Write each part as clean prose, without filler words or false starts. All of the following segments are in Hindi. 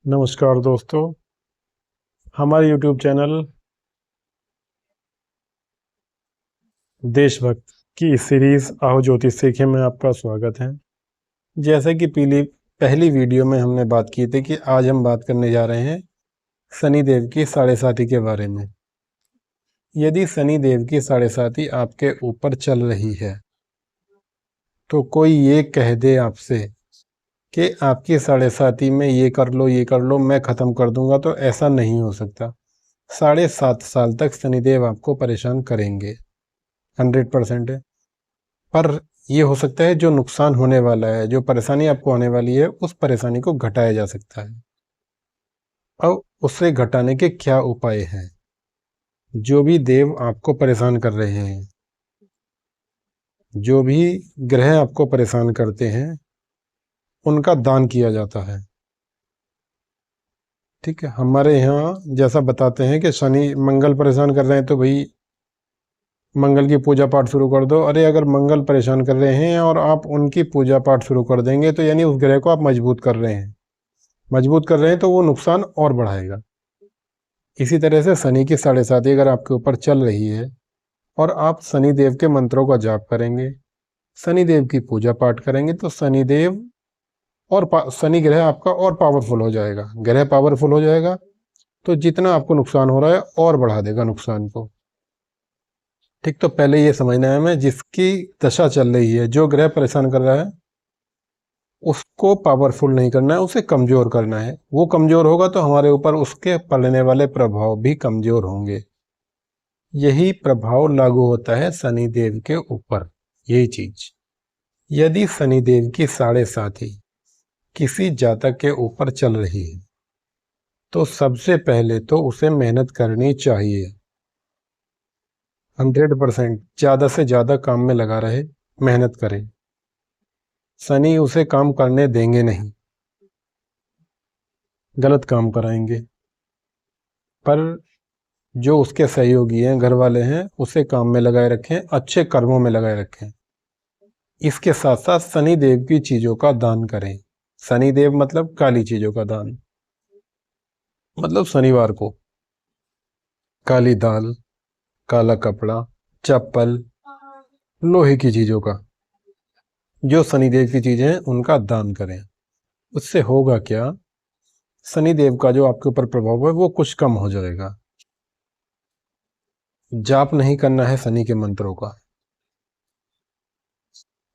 नमस्कार दोस्तों, हमारे YouTube चैनल देशभक्त की इस सीरीज आओ ज्योतिष सीखें में आपका स्वागत है। जैसे कि पहली वीडियो में हमने बात की थी कि आज हम बात करने जा रहे हैं शनिदेव की साढ़े साती के बारे में। यदि शनिदेव की साढ़े साती आपके ऊपर चल रही है तो कोई ये कह दे आपसे कि आपकी साढ़े साती में ये कर लो मैं ख़त्म कर दूंगा, तो ऐसा नहीं हो सकता। 7.5 साल तक शनिदेव आपको परेशान करेंगे, 100% है। पर ये हो सकता है जो नुकसान होने वाला है, जो परेशानी आपको आने वाली है, उस परेशानी को घटाया जा सकता है। अब उससे घटाने के क्या उपाय हैं? जो भी देव आपको परेशान कर रहे हैं, जो भी ग्रह आपको परेशान करते हैं, उनका दान किया जाता है। ठीक है, हमारे यहाँ जैसा बताते हैं कि शनि मंगल परेशान कर रहे हैं तो भाई मंगल की पूजा पाठ शुरू कर दो। अरे अगर मंगल परेशान कर रहे हैं और आप उनकी पूजा पाठ शुरू कर देंगे तो यानी उस ग्रह को आप मजबूत कर रहे हैं तो वो नुकसान और बढ़ाएगा। इसी तरह से शनि की साढ़े साती अगर आपके ऊपर चल रही है और आप शनि देव के मंत्रों का जाप करेंगे, शनि देव की पूजा पाठ करेंगे, तो शनिदेव और शनि ग्रह आपका और पावरफुल हो जाएगा। ग्रह पावरफुल हो जाएगा तो जितना आपको नुकसान हो रहा है और बढ़ा देगा नुकसान को। ठीक, तो पहले ये समझना है हमें, जिसकी दशा चल रही है, जो ग्रह परेशान कर रहा है, उसको पावरफुल नहीं करना है, उसे कमजोर करना है। वो कमजोर होगा तो हमारे ऊपर उसके पड़ने वाले प्रभाव भी कमजोर होंगे। यही प्रभाव लागू होता है शनिदेव के ऊपर। यही चीज, यदि शनिदेव की साढ़े साती किसी जातक के ऊपर चल रही है तो सबसे पहले तो उसे मेहनत करनी चाहिए। 100% ज्यादा से ज्यादा काम में लगा रहे, मेहनत करे। शनि उसे काम करने देंगे नहीं, गलत काम कराएंगे। पर जो उसके सहयोगी हैं, घर वाले हैं, उसे काम में लगाए रखें, अच्छे कर्मों में लगाए रखें। इसके साथ साथ शनि देव की चीजों का दान करें। शनि देव मतलब काली चीजों का दान, मतलब शनिवार को काली दाल, काला कपड़ा, चप्पल, लोहे की चीजों का, जो शनिदेव की चीजें हैं उनका दान करें। उससे होगा क्या, शनिदेव का जो आपके ऊपर प्रभाव है वो कुछ कम हो जाएगा। जाप नहीं करना है शनि के मंत्रों का।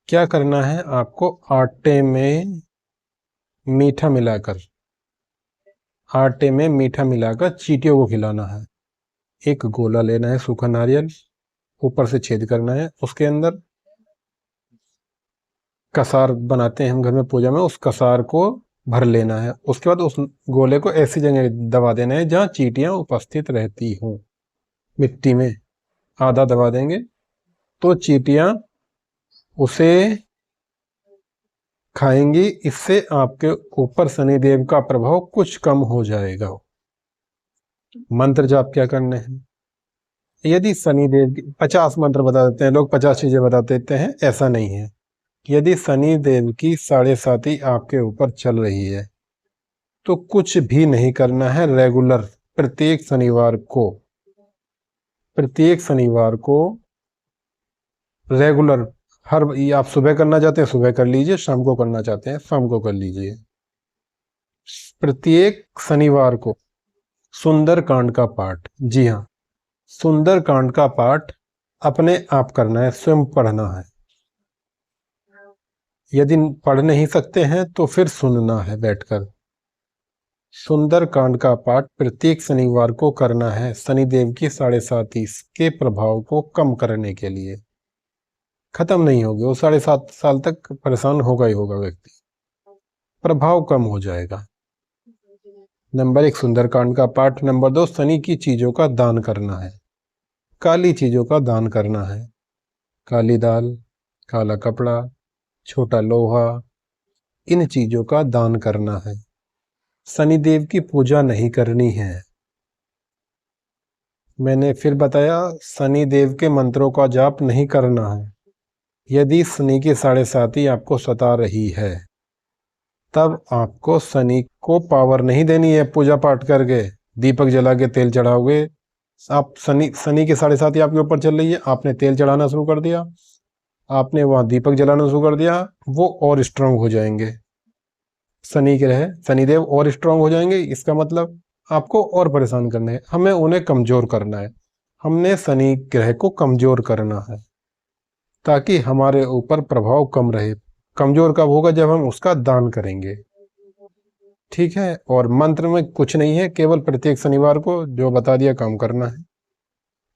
क्या करना है आपको, आटे में मीठा मिलाकर, चींटियों को खिलाना है। एक गोला लेना है, सूखा नारियल, ऊपर से छेद करना है, उसके अंदर कसार बनाते हैं हम घर में पूजा में, उस कसार को भर लेना है। उसके बाद उस गोले को ऐसी जगह दबा देना है जहां चींटियां उपस्थित रहती हों। मिट्टी में आधा दबा देंगे तो चींटियां उसे खाएंगी। इससे आपके ऊपर शनिदेव का प्रभाव कुछ कम हो जाएगा। मंत्र जाप क्या करने हैं, यदि शनिदेव की 50 मंत्र बता देते हैं लोग, 50 चीजें बता देते हैं, ऐसा नहीं है। यदि शनिदेव की साढ़े साती आपके ऊपर चल रही है तो कुछ भी नहीं करना है। रेगुलर प्रत्येक शनिवार को रेगुलर, हर, आप सुबह करना चाहते हैं सुबह कर लीजिए, शाम को करना चाहते हैं शाम को कर लीजिए। प्रत्येक शनिवार को सुंदर कांड का पाठ, जी हाँ, सुंदर कांड का पाठ अपने आप करना है, स्वयं पढ़ना है। यदि पढ़ नहीं सकते हैं तो फिर सुनना है बैठकर। सुंदर कांड का पाठ प्रत्येक शनिवार को करना है, शनिदेव की साढ़े साती के प्रभाव को कम करने के लिए। खत्म नहीं होगी वो, 7.5 साल तक परेशान होगा ही होगा व्यक्ति, प्रभाव कम हो जाएगा। नंबर 1 सुंदरकांड का पाठ। नंबर 2 शनि की चीजों का दान करना है, काली चीजों का दान करना है। काली दाल, काला कपड़ा, छोटा लोहा, इन चीजों का दान करना है। शनिदेव की पूजा नहीं करनी है। मैंने फिर बताया, शनिदेव के मंत्रों का जाप नहीं करना है। यदि शनि की साढ़े साती आपको सता रही है तब आपको शनि को पावर नहीं देनी है पूजा पाठ करके, दीपक जला के तेल चढ़ाओगे आप। शनि की 7.5 आपके ऊपर चल रही है, आपने तेल चढ़ाना शुरू कर दिया, आपने वहां दीपक जलाना शुरू कर दिया, वो और स्ट्रांग हो जाएंगे। शनि ग्रह शनिदेव और स्ट्रांग हो जाएंगे। इसका मतलब आपको और परेशान करना है, हमें उन्हें कमजोर करना है। हमने शनि ग्रह को कमजोर करना है ताकि हमारे ऊपर प्रभाव कम रहे। कमजोर कब होगा? जब हम उसका दान करेंगे। ठीक है, और मंत्र में कुछ नहीं है, केवल प्रत्येक शनिवार को जो बता दिया काम करना है,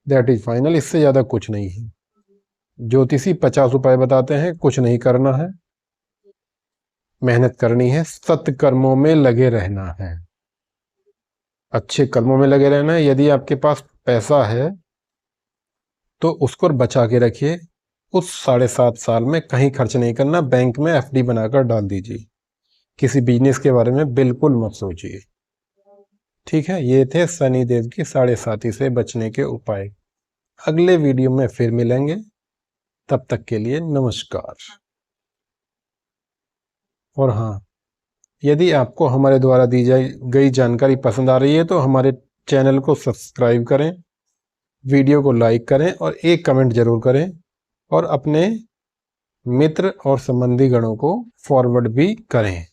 दैट इज फाइनल। इससे ज्यादा कुछ नहीं है। ज्योतिषी 50 उपाय बताते हैं, कुछ नहीं करना है, मेहनत करनी है, सत्य कर्मों में लगे रहना है, अच्छे कर्मों में लगे रहना है। यदि आपके पास पैसा है तो उसको बचा के रखिए, उस 7.5 साल में कहीं खर्च नहीं करना, बैंक में एफडी बनाकर डाल दीजिए, किसी बिजनेस के बारे में बिल्कुल मत सोचिए। ठीक है, ये थे शनिदेव की 7.5 से बचने के उपाय। अगले वीडियो में फिर मिलेंगे, तब तक के लिए नमस्कार। और हाँ, यदि आपको हमारे द्वारा दी गई जानकारी पसंद आ रही है तो हमारे चैनल को सब्सक्राइब करें, वीडियो को लाइक करें और एक कमेंट जरूर करें, और अपने मित्र और संबंधी गणों को फॉरवर्ड भी करें।